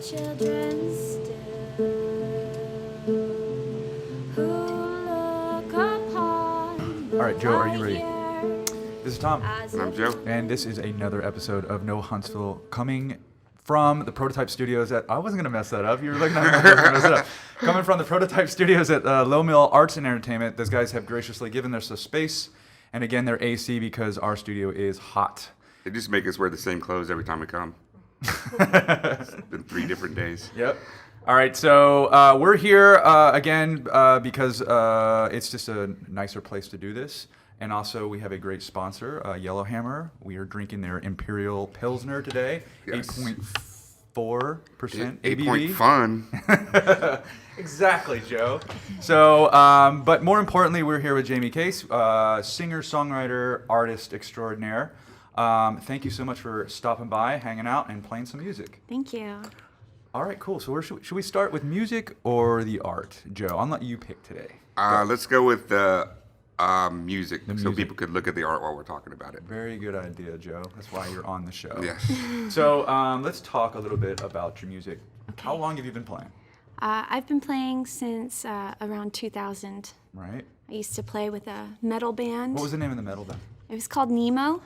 children still who look upon the All right, Joe, are you ready? year This is Tom, as And I'm Joe. and this is another episode of No Huntsville coming from the Prototype Studios at, I wasn't going to mess that up. You were looking at me like I was going to mess it up. Coming from the Prototype Studios at Low Mill Arts and Entertainment. Those guys have graciously given us a space, and again, they're AC because our studio is hot. They just make us wear the same clothes every time we come. It's been 3 different days. Yep. All right, so we're here again because it's just a nicer place to do this. And also, we have a great sponsor, Yellowhammer. We are drinking their Imperial Pilsner today, Yes. 8.4% 8 ABV. point fun. Exactly, Joe. So, but more importantly, we're here with Jaeme Case, singer, songwriter, artist extraordinaire. Thank you so much for stopping by, hanging out, and playing some music. Thank you. All right, cool. So, should we start with music or the art, Joe? I'll let you pick today. Let's go with the music, so music. people could look at the art while we're talking about it. Very good idea, Joe. That's why you're on the show. Yes. So, let's talk a little bit about your music. How long have you been playing? I've been playing since around 2000. Right. I used to play with a metal band. What was the name of the metal band? It was called Nemo.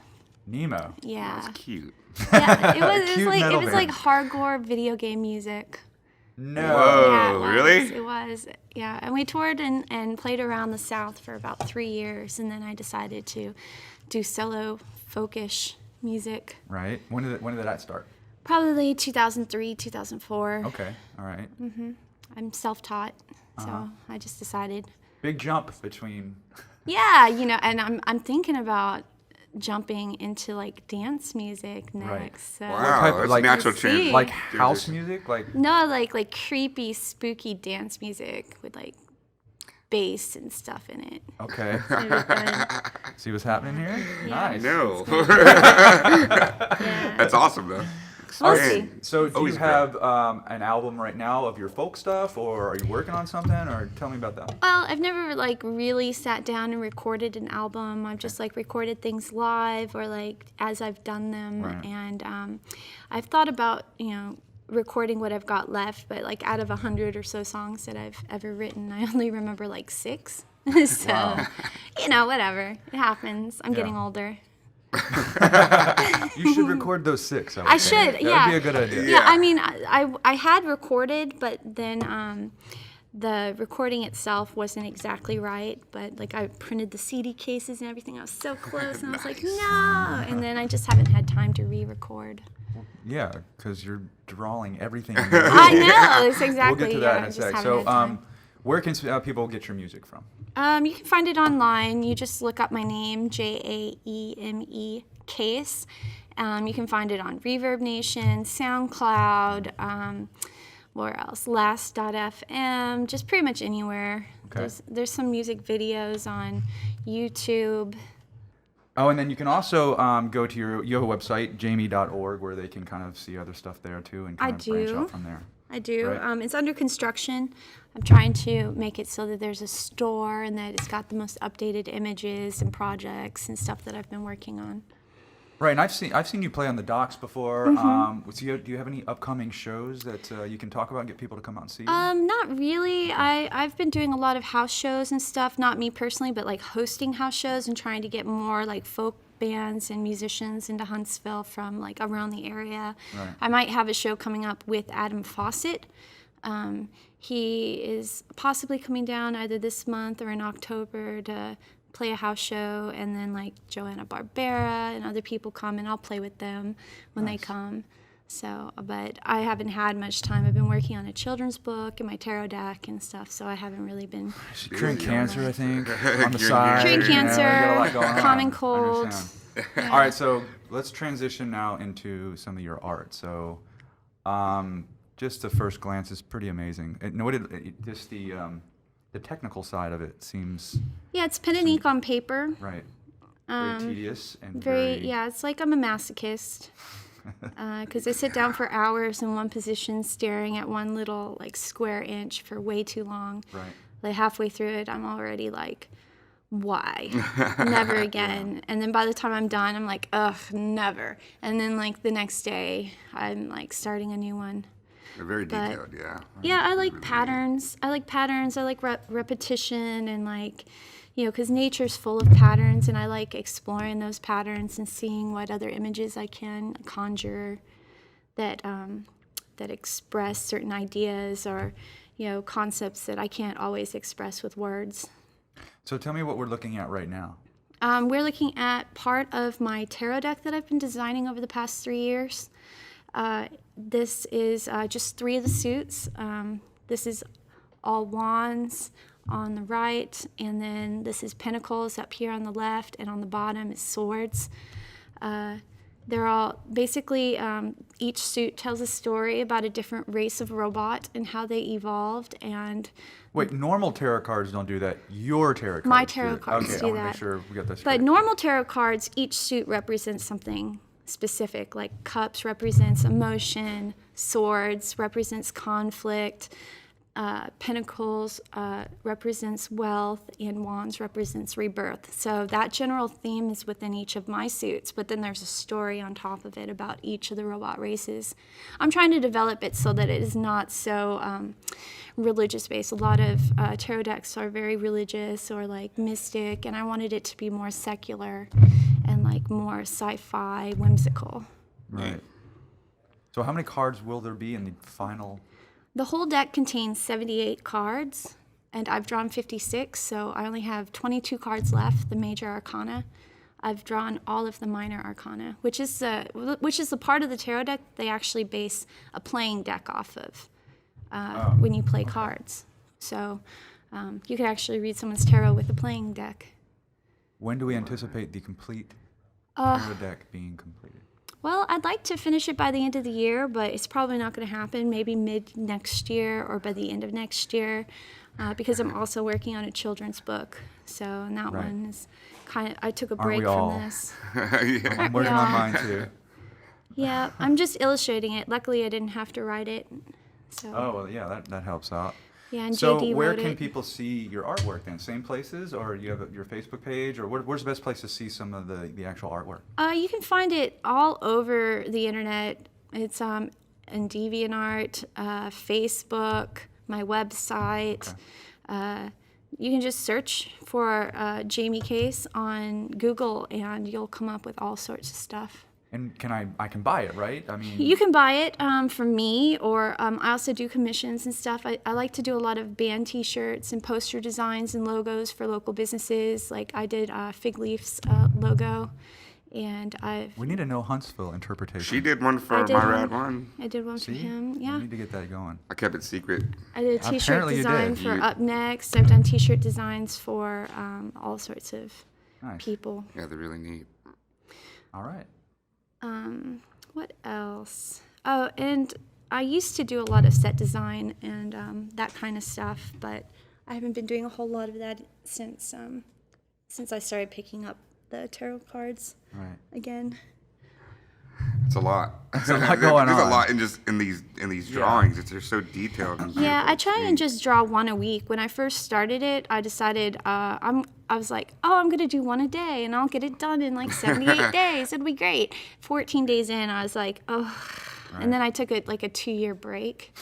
Nemo. Yeah. That's cute. Yeah, it Cute was metal like band. hardcore video game music. No. Whoa. Yeah, Oh, really? It was. Yeah, and we toured and played around the South for about 3 years, and then I decided to do solo folkish music. Right. When did that start? Probably 2003, 2004. Okay. All right. I'm self-taught, so I just decided. Big jump between. Yeah, and I'm thinking about jumping into like dance music next. Right. So. Wow, type- that's like- natural See. trend. Like house music, like No, like creepy, spooky dance music with like bass and stuff in it. okay. It'd be fun. See what's happening here? Yeah. Nice. No. Yeah. That's awesome, though. We'll Expand. see. So do Always you have an album right now of your folk stuff, or are you working on something, or tell me about that? Well, I've never like really sat down and recorded an album. I've just like recorded things live or like as I've done them, Right. and I've thought about recording what I've got left, but like out of 100 or so songs that I've ever written, I only remember like 6. So Wow. whatever, it happens. I'm getting Yeah. older. You should record those 6. I would think. should, That yeah. would be a good idea. Yeah, I mean, I had recorded, but then the recording itself wasn't exactly right. But like I printed the CD cases and everything. I was so close, and I was like, no. And then I just haven't had time to re-record. Yeah, because you're drawing everything. I know, that's exactly. We'll get to that yeah, in I a just sec. haven't So, had time. where can people get your music from? You can find it online. You just look up my name, Jaeme Case. You can find it on Reverb Nation, SoundCloud, where else? Last.fm, just pretty much anywhere. Okay. There's some music videos on YouTube. Oh, and then you can also go to you have a website, jaeme.org, where they can kind of see other stuff there too and kind I of branch do. out from there. I do. Right. It's under construction. I'm trying to make it so that there's a store and that it's got the most updated images and projects and stuff that I've been working on. Right, and I've seen you play on the docks before. Mm-hmm. So do you have any upcoming shows that you can talk about and get people to come out and see? Not really. I've been doing a lot of house shows and stuff, not me personally, but like hosting house shows and trying to get more like folk bands and musicians into Huntsville from like around the area. Right. I might have a show coming up with Adam Fawcett. He is possibly coming down either this month or in October to play a house show, and then like Joanna Barbera and other people come, and I'll play with them when they come. So, but I haven't had much time. I've been working on a children's book and my tarot deck and stuff, so I haven't really been. Curing cancer, I think, on the Curing side. Curing you know, you got a lot cancer, going on. common I cold. understand. All right, so let's transition now into some of your art. So, just the first glance is pretty amazing. Just the technical side of it seems Yeah, it's pen and ink on paper. right. Very tedious and Very, yeah, it's like I'm a masochist. Because I sit down for hours in one position staring at one little like square inch for way too long. Right. Like halfway through it, I'm already like, why? Never again. And then by the time I'm done, I'm like, ugh, never. And then like the next day, I'm like starting a new one. They're very But- detailed, yeah. Yeah, I like Really neat. patterns. I like patterns. I like repetition and like, because nature's full of patterns, and I like exploring those patterns and seeing what other images I can conjure that that express certain ideas or, concepts that I can't always express with words. So tell me what we're looking at right now. We're looking at part of my tarot deck that I've been designing over the past 3 years. This is just 3 of the suits. This is all wands on the right, and then this is pentacles up here on the left, and on the bottom is swords. They're all basically, each suit tells a story about a different race of robot and how they evolved. And Wait, normal tarot cards don't do that. Your tarot cards My do tarot it. cards okay, do I want to that. make sure we got this But straight. normal tarot cards, each suit represents something specific. Like cups represents emotion, swords represents conflict, pentacles represents wealth, and wands represents rebirth. So that general theme is within each of my suits, but then there's a story on top of it about each of the robot races. I'm trying to develop it so that it is not so religious based. A lot of tarot decks are very religious or like mystic, and I wanted it to be more secular and like more sci-fi, whimsical. Right. So how many cards will there be in the final? The whole deck contains 78 cards, and I've drawn 56, so I only have 22 cards left, the major arcana. I've drawn all of the minor arcana, which is the part of the tarot deck they actually base a playing deck off of when you play cards. So you can actually read someone's tarot with a playing deck. When do we anticipate the complete tarot deck being completed? Well, I'd like to finish it by the end of the year, but it's probably not going to happen. Maybe mid next year or by the end of next year, because I'm also working on a children's book. So, and that Right. one is I took a Aren't break we all? from this. Yeah. I'm working on mine too. Yeah, I'm just illustrating it. Luckily, I didn't have to write it. So, Oh, well, yeah, that helps out. yeah, and So JD where wrote can it. people see your artwork then? Same places, or you have your Facebook page, or where's the best place to see some of the actual artwork? You can find it all over the internet. It's in DeviantArt, Facebook, my website. You can just search for Jaeme Case on Google, and you'll come up with all sorts of stuff. And I can buy it, right? I mean, You can buy it from me, or I also do commissions and stuff. I like to do a lot of band T-shirts and poster designs and logos for local businesses. Like I did Fig Leaf's logo, and we need to know Huntsville interpretation. She did one for I did my one. rad one. I did one for See? him. We Yeah, need to get that going. I kept it secret. I did a T-shirt Apparently you design did. for You- Up Next. I've done T-shirt designs for all sorts of Nice. people. Yeah, they're really neat. All right. What else? Oh, and I used to do a lot of set design and that kind of stuff, but I haven't been doing a whole lot of that since I started picking up the tarot cards Right. It's again. a lot. There's a lot going There's on. a lot in these drawings. They're so detailed. And Yeah, beautiful. I It's try and neat. just draw one a week. When I first started it, I decided I was like, oh, I'm gonna do one a day, and I'll get it done in like 78 days. It'll be great. 14 days in, I was like, oh, Right. and then I took a 2-year break,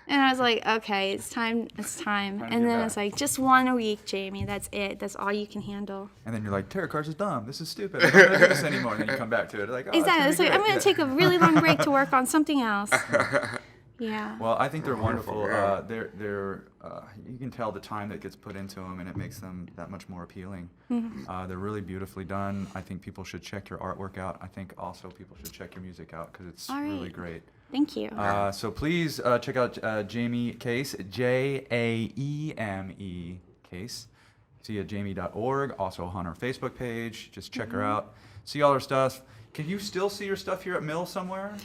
and I was like, okay, it's time. to And get then back. it's like, just one a week, Jaeme. That's it. That's all you can handle. And then you're like, tarot cards is dumb. This is stupid. I'm not gonna do this anymore. And then you come back to it like, oh, Exactly. It's That's like I'm gonna take a really long break to work on something else. Yeah. Well, I think they're wonderful. Wonderful, yeah. They're you can tell the time that gets put into them, and it makes them that much more appealing. Mm-hmm. They're really beautifully done. I think people should check your artwork out. I think also people should check your music out because it's All really right. great. Thank you. So please check out Jaeme Case, Jaeme Case. See at jaeme.org. Also on our Facebook page. Just check her out. See all her stuff. Can you still see your stuff here at Mill somewhere?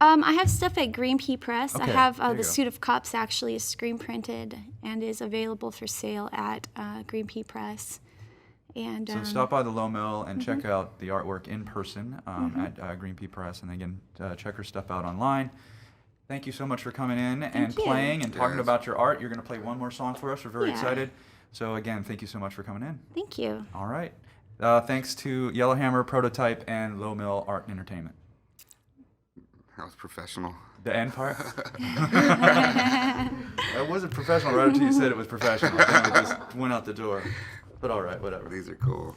I have stuff at Green Pea Press. I Okay, have there you the go. suit of cups actually is screen printed and is available for sale at Green Pea Press. And So stop by the Low Mill and check out the artwork in person at Green Pea Press, and again, check her stuff out online. Thank you so much for coming in and you. playing and talking Yes. about your art. You're going to play one more song for us. We're very Yeah. excited. So again, thank you so much for coming in. thank you. All right. Thanks to Yellowhammer, Prototype, and Low Mill Art and Entertainment. That was professional. The end part? That wasn't professional right until you said it was professional. Then it just went out the door. But all right, whatever. These are cool.